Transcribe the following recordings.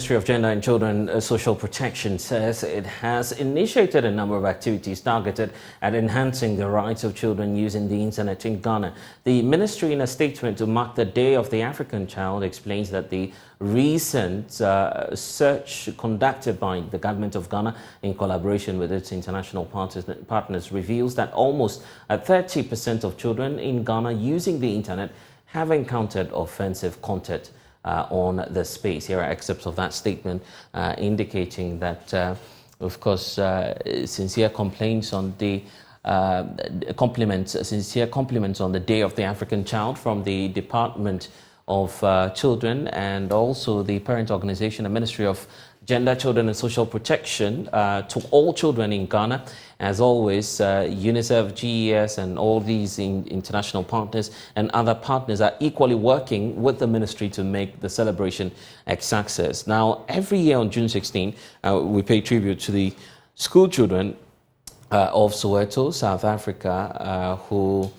Ministry of Gender and Children Social Protection says it has initiated a number of activities targeted at enhancing the rights of children using the internet in Ghana. The ministry, in a statement to mark the Day of the African Child, explains that the recent search conducted by the government of Ghana in collaboration with its international partners reveals that almost 30% of children in Ghana using the internet have encountered offensive content on the space. Here are excerpts of that statement indicating that, of course, sincere compliments on the Day of the African Child from the Department of Children and also the parent organization, the Ministry of Gender, Children and Social Protection, to all children in Ghana. As always, UNICEF, GES and all these international partners and other partners are equally working with the ministry to make the celebration a success. Now, every year on June 16, we pay tribute to the school children of Soweto, South Africa, who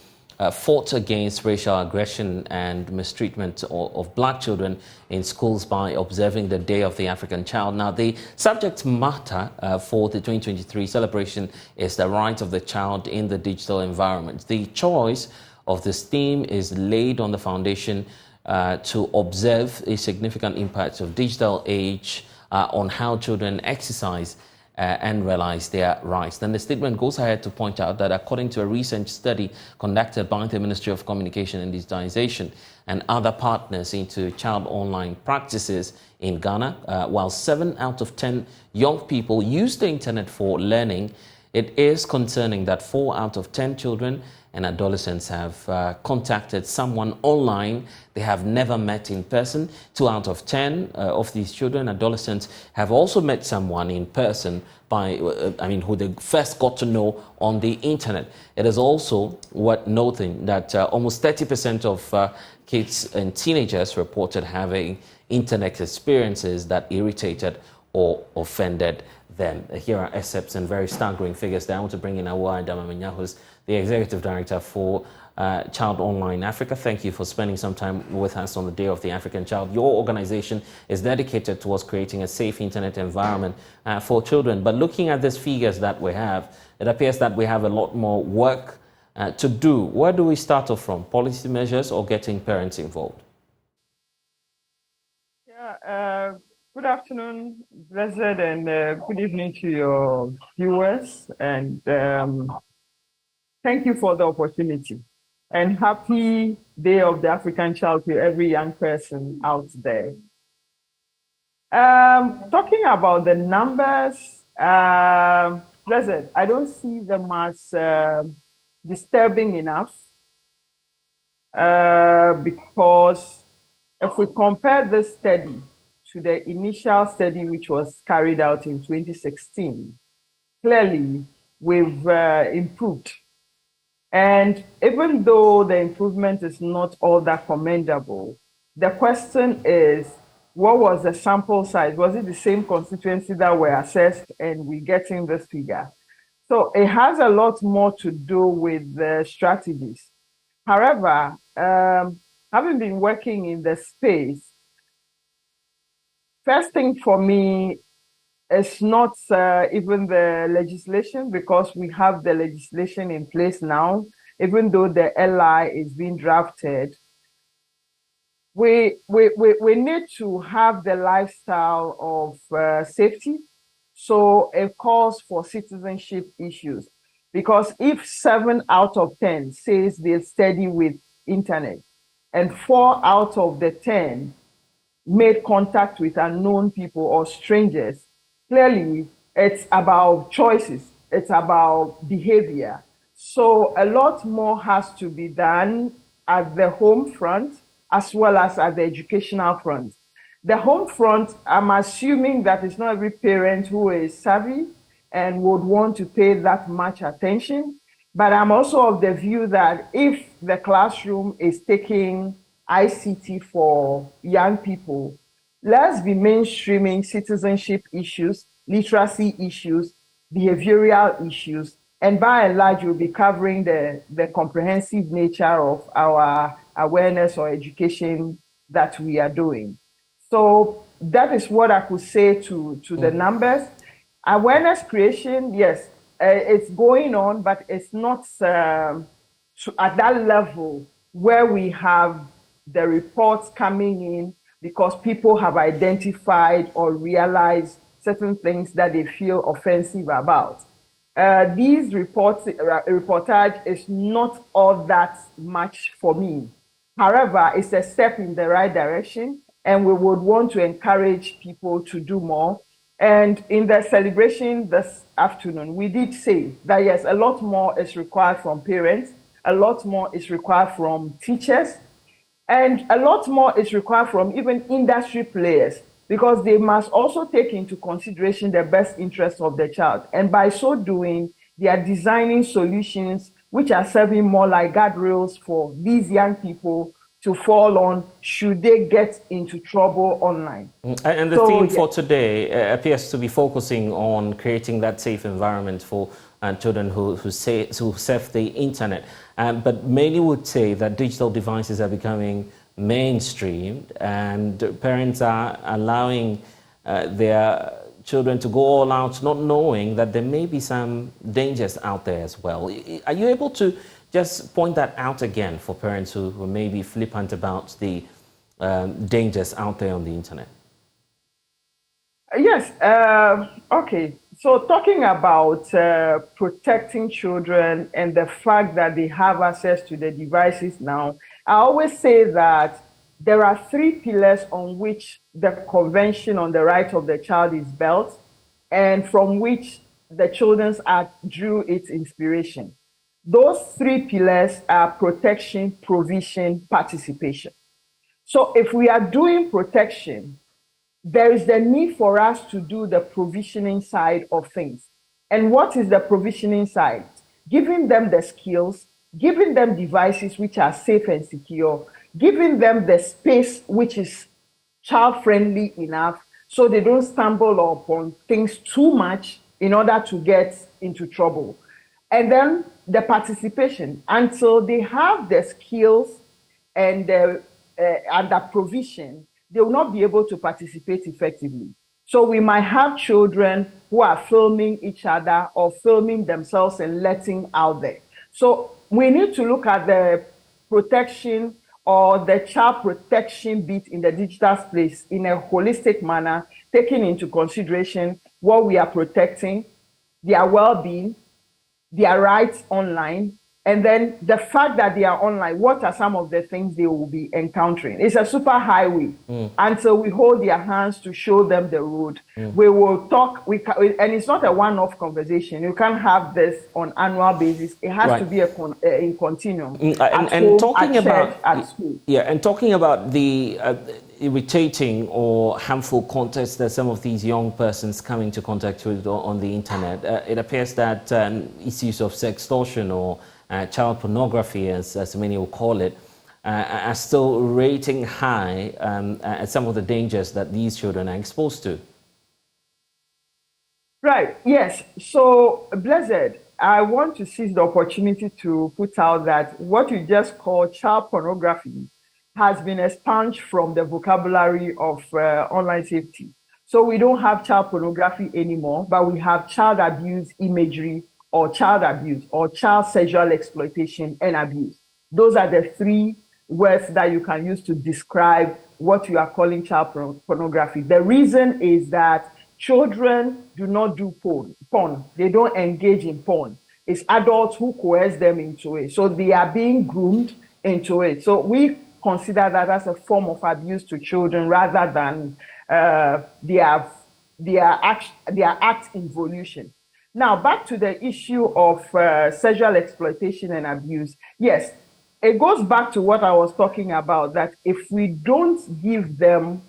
fought against racial aggression and mistreatment of black children in schools by observing the Day of the African Child. Now, the subject matter for the 2023 celebration is the right of the child in the digital environment. The choice of this theme is laid on the foundation to observe a significant impact of digital age on how children exercise and realize their rights. Then the statement goes ahead to point out that according to a recent study conducted by the Ministry of Communication and Digitization and other partners into child online practices in Ghana, while 7 out of 10 young people use the internet for learning, it is concerning that 4 out of 10 children and adolescents have contacted someone online they have never met in person. 2 out of 10 of these children, adolescents, have also met someone in person who they first got to know on the internet. It is also worth noting that almost 30% of kids and teenagers reported having internet experiences that irritated or offended them. Here are excerpts and very staggering figures that I want to bring in Awa Damamenya, who's the Executive Director for Child Online Africa. Thank you for spending some time with us on the Day of the African Child. Your organization is dedicated towards creating a safe internet environment for children. But looking at these figures that we have, it appears that we have a lot more work to do. Where do we start off from? Policy measures or getting parents involved? Yeah, good afternoon, Blessed, and good evening to your viewers. And thank you for the opportunity. And happy Day of the African Child to every young person out there. Talking about the numbers, Blessed, I don't see them as disturbing enough because if we compare this study to the initial study which was carried out in 2016, clearly we've improved. And even though the improvement is not all that commendable, the question is, what was the sample size? Was it the same constituency that were assessed and we're getting this figure? So it has a lot more to do with the strategies. However, having been working in the space, first thing for me is not even the legislation, because we have the legislation in place now, even though the LI is being drafted. We need to have the lifestyle of safety. So it calls for citizenship issues, because if 7 out of 10 says they study with internet and 4 out of the 10 made contact with unknown people or strangers, clearly it's about choices, it's about behavior. So a lot more has to be done at the home front as well as at the educational front. The home front, I'm assuming that it's not every parent who is savvy and would want to pay that much attention. But I'm also of the view that if the classroom is taking ICT for young people, let's be mainstreaming citizenship issues, literacy issues, behavioral issues, and by and large, we'll be covering the comprehensive nature of our awareness or education that we are doing. So that is what I could say to the numbers. Awareness creation, yes, it's going on, but it's not at that level where we have the reports coming in because people have identified or realized certain things that they feel offensive about. These reportage is not all that much for me. However, it's a step in the right direction, and we would want to encourage people to do more. And in the celebration this afternoon, we did say that yes, a lot more is required from parents, a lot more is required from teachers, and a lot more is required from even industry players because they must also take into consideration the best interest of the child. And by so doing, they are designing solutions which are serving more like guardrails for these young people to fall on should they get into trouble online. And the theme for today appears to be focusing on creating that safe environment for children who surf the internet. But many would say that digital devices are becoming mainstream and parents are allowing their children to go all out, not knowing that there may be some dangers out there as well. Are you able to just point that out again for parents who may be flippant about the dangers out there on the internet? Yes. Okay. So talking about protecting children and the fact that they have access to the devices now, I always say that there are three pillars on which the Convention on the Right of the Child is built and from which the Children's Act drew its inspiration. Those three pillars are protection, provision, participation. So if we are doing protection, there is the need for us to do the provisioning side of things. And what is the provisioning side? Giving them the skills, giving them devices which are safe and secure, giving them the space which is child-friendly enough so they don't stumble upon things too much in order to get into trouble. And then the participation until they have the skills and the provision, they will not be able to participate effectively. So we might have children who are filming each other or filming themselves and letting out there. So we need to look at the protection or the child protection bit in the digital space in a holistic manner, taking into consideration what we are protecting, their well-being, their rights online, and then the fact that they are online, what are some of the things they will be encountering? It's a super highway. Until we hold their hands to show them the road. We will talk, and it's not a one-off conversation. You can't have this on annual basis. It has to be in continuum. And talking about at school. Yeah, and talking about the irritating or harmful content that some of these young persons come into contact with on the internet, it appears that issues of sextortion or child pornography, as many will call it, are still rating high at some of the dangers that these children are exposed to. Right, yes. So, Blessed, I want to seize the opportunity to put out that what you just call child pornography has been expunged from the vocabulary of online safety. So we don't have child pornography anymore, but we have child abuse imagery or child abuse or child sexual exploitation and abuse. Those are the three words that you can use to describe what you are calling child pornography. The reason is that children do not do porn. They don't engage in porn. It's adults who coerce them into it. So they are being groomed into it. So we consider that as a form of abuse to children rather than their act involution. Now, back to the issue of sexual exploitation and abuse. Yes, it goes back to what I was talking about, that if we don't give them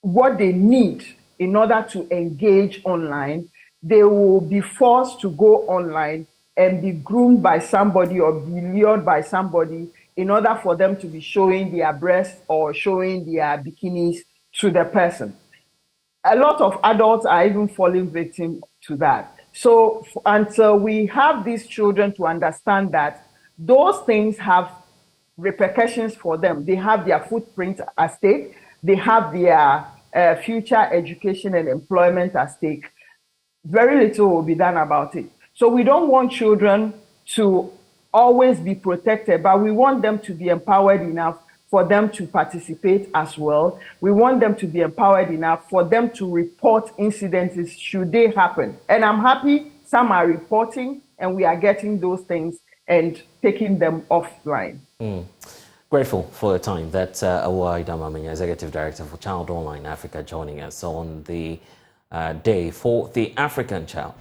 what they need in order to engage online, they will be forced to go online and be groomed by somebody or be lured by somebody in order for them to be showing their breasts or showing their bikinis to the person. A lot of adults are even falling victim to that. So until we have these children to understand that those things have repercussions for them, they have their footprint at stake, they have their future education and employment at stake, very little will be done about it. So we don't want children to always be protected, but we want them to be empowered enough for them to participate as well. We want them to be empowered enough for them to report incidents should they happen. And I'm happy some are reporting and we are getting those things and taking them offline. Grateful for the time. That's Awuah Idam-Amenya, Executive Director for Child Online Africa, joining us on the day for the African child.